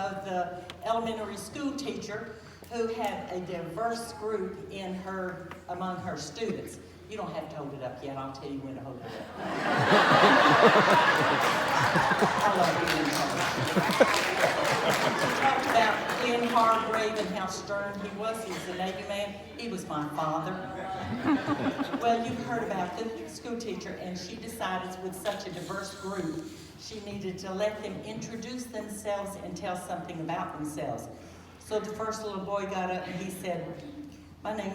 of the elementary school teacher who had a diverse group among her students. You don't have to hold it up yet. I'll tell you when to hold it up. I love Glenn. She talked about Glenn Hargrave and how stern he was. He was a Navy man. He was my father. Well, you've heard about the school teacher, and she decided with such a diverse group, she needed to let them introduce themselves and tell something about themselves. So the first little boy got up and he said, "My name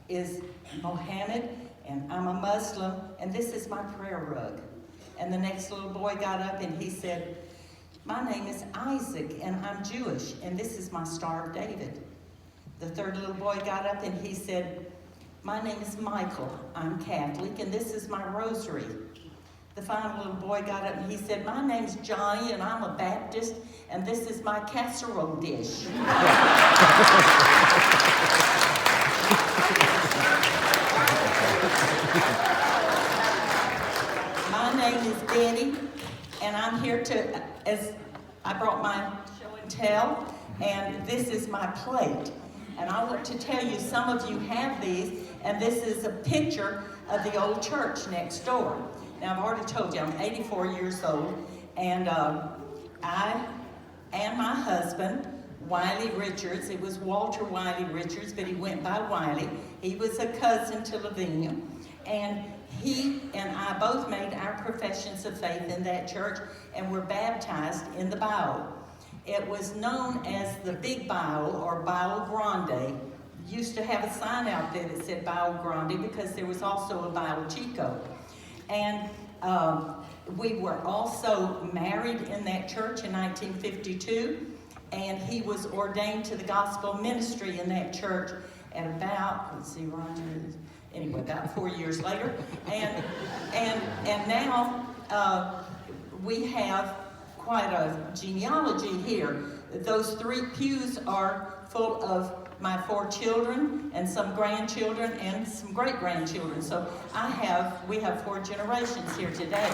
is Mohammed, and I'm a Muslim, and this is my prayer rug." And the next little boy got up and he said, "My name is Isaac, and I'm Jewish, and this is my Star of David." The third little boy got up and he said, "My name is Michael, I'm Catholic, and this is my rosary." The final little boy got up and he said, "My name's Johnny, and I'm a Baptist, and this is my casserole dish." My name is Betty, and I'm here as I brought my show and tell, and this is my plate. And I want to tell you, some of you have these, and this is a picture of the old church next door. Now, I've already told you, I'm 84 years old, and I and my husband, Wiley Richards, it was Walter Wiley Richards, but he went by Wiley. He was a cousin to Lavinia, and he and I both made our professions of faith in that church and were baptized in the Bio. It was known as the Big Bio or Bio Grande. Used to have a sign out there that said Bio Grande because there was also a Bio Chico. And we were also married in that church in 1952, and he was ordained to the gospel ministry in that church at about, let's see, Roger, anyway, about 4 years later. And now we have quite a genealogy here. Those 3 pews are full of my 4 children and some grandchildren and some great-grandchildren. So we have 4 generations here today.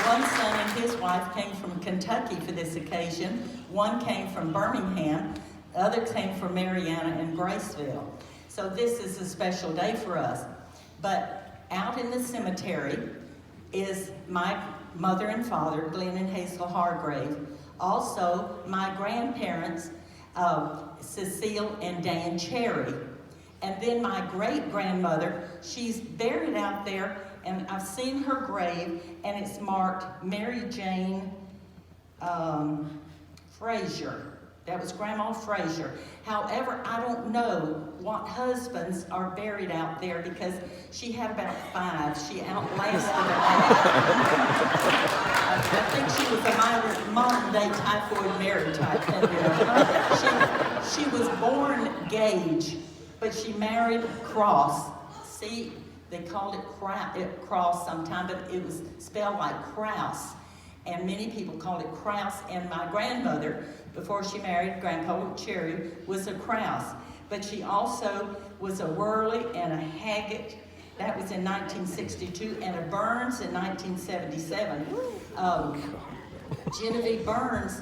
One son and his wife came from Kentucky for this occasion. One came from Birmingham. The other came from Mariana and Graceville. So this is a special day for us. But out in the cemetery is my mother and father, Glenn and Hazel Hargrave. Also, my grandparents, Cecile and Dan Cherry. And then my great-grandmother, she's buried out there, and I've seen her grave, and it's marked Mary Jane Frazier. That was Grandma Frazier. However, I don't know what husbands are buried out there because she had about 5. She outlasted I think she was a modern-day typhoid Mary type. She was born Gage, but she married Cross. See, they called it Cross sometime, but it was spelled like Kraus. And many people called it Kraus. And my grandmother, before she married Grandpa Cherry, was a Kraus. But she also was a Worley and a Haggett. That was in 1962, and a Burns in 1977. Genevieve Burns'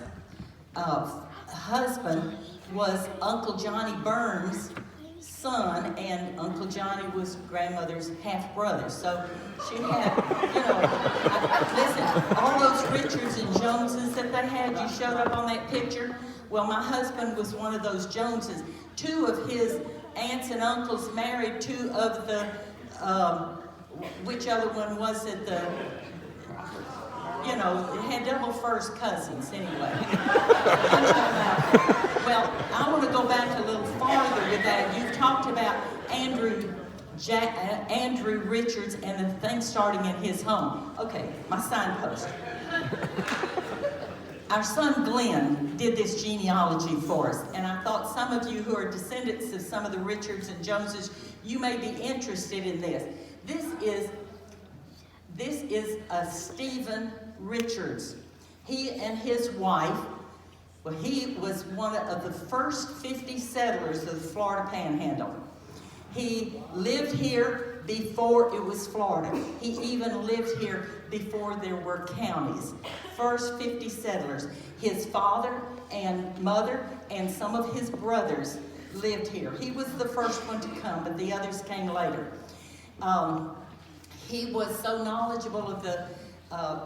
husband was Uncle Johnny Burns' son, and Uncle Johnny was grandmother's half-brother. So she had, listen, all those Richards and Joneses that they had, you showed up on that picture. Well, my husband was one of those Joneses. 2 of his aunts and uncles married 2 of the, which other one was it? It had double first cousins anyway. Well, I want to go back a little farther with that. You've talked about Andrew Richards and the thing starting in his home. Okay, my signpost. Our son Glenn did this genealogy for us, and I thought some of you who are descendants of some of the Richards and Joneses, you may be interested in this. This is a Stephen Richards. He and his wife, well, he was one of the first 50 settlers of the Florida Panhandle. He lived here before it was Florida. He even lived here before there were counties. First 50 settlers. His father and mother and some of his brothers lived here. He was the first one to come, but the others came later. He was so knowledgeable of the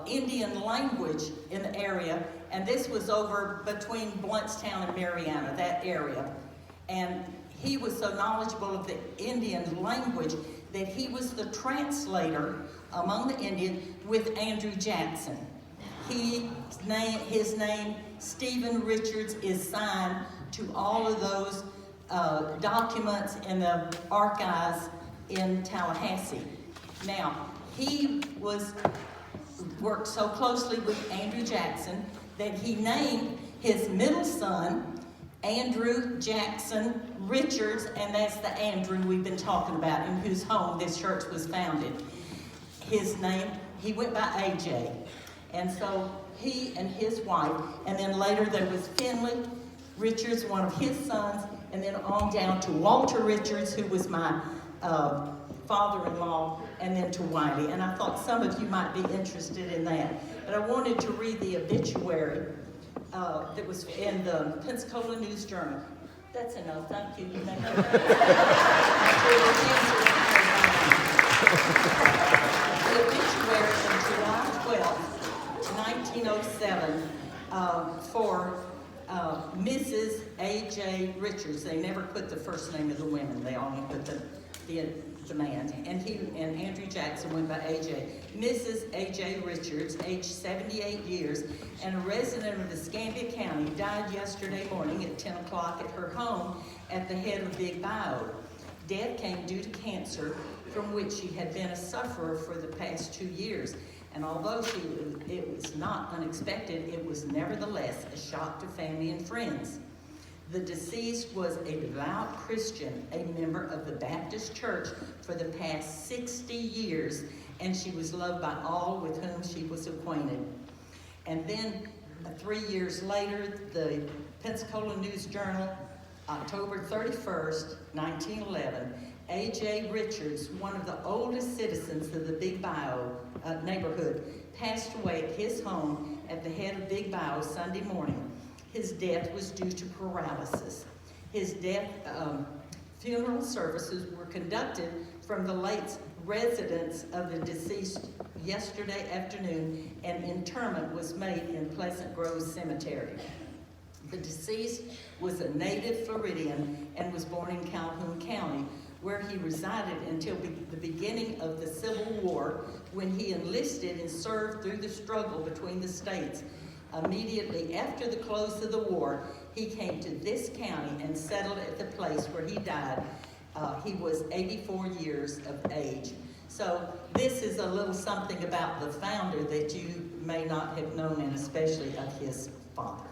Indian language in the area, and this was over between Bluntstown and Mariana, that area. And he was so knowledgeable of the Indian language that he was the translator among the Indians with Andrew Jackson. His name, Stephen Richards, is signed to all of those documents in the archives in Tallahassee. Now, he worked so closely with Andrew Jackson that he named his middle son Andrew Jackson Richards, and that's the Andrew we've been talking about, in whose home this church was founded. His name, he went by AJ. And so he and his wife, and then later there was Finley Richards, one of his sons, and then on down to Walter Richards, who was my father-in-law, and then to Wiley. And I thought some of you might be interested in that. But I wanted to read the obituary that was in the Pensacola News Journal. That's enough, thank you. You may know that. The obituary from July 12th, 1907, for Mrs. A.J. Richards. They never put the first name of the women, they only put the man. And Andrew Jackson went by A.J. Mrs. A.J. Richards, aged 78 years, and a resident of Escambia County, died yesterday morning at 10 o'clock at her home at the head of Big Bayou. Death came due to cancer, from which she had been a sufferer for the past 2 years. And although it was not unexpected, it was nevertheless a shock to family and friends. The deceased was a devout Christian, a member of the Baptist Church for the past 60 years, and she was loved by all with whom she was acquainted. And then 3 years later, the Pensacola News Journal, October 31st, 1911, A.J. Richards, one of the oldest citizens of the Big Bayou neighborhood, passed away at his home at the head of Big Bayou Sunday morning. His death was due to paralysis. His death funeral services were conducted from the late residence of the deceased yesterday afternoon, and interment was made in Pleasant Grove Cemetery. The deceased was a native Floridian and was born in Calhoun County, where he resided until the beginning of the Civil War, when he enlisted and served through the struggle between the states. Immediately after the close of the war, he came to this county and settled at the place where he died. He was 84 years of age. So this is a little something about the founder that you may not have known, and especially of his father.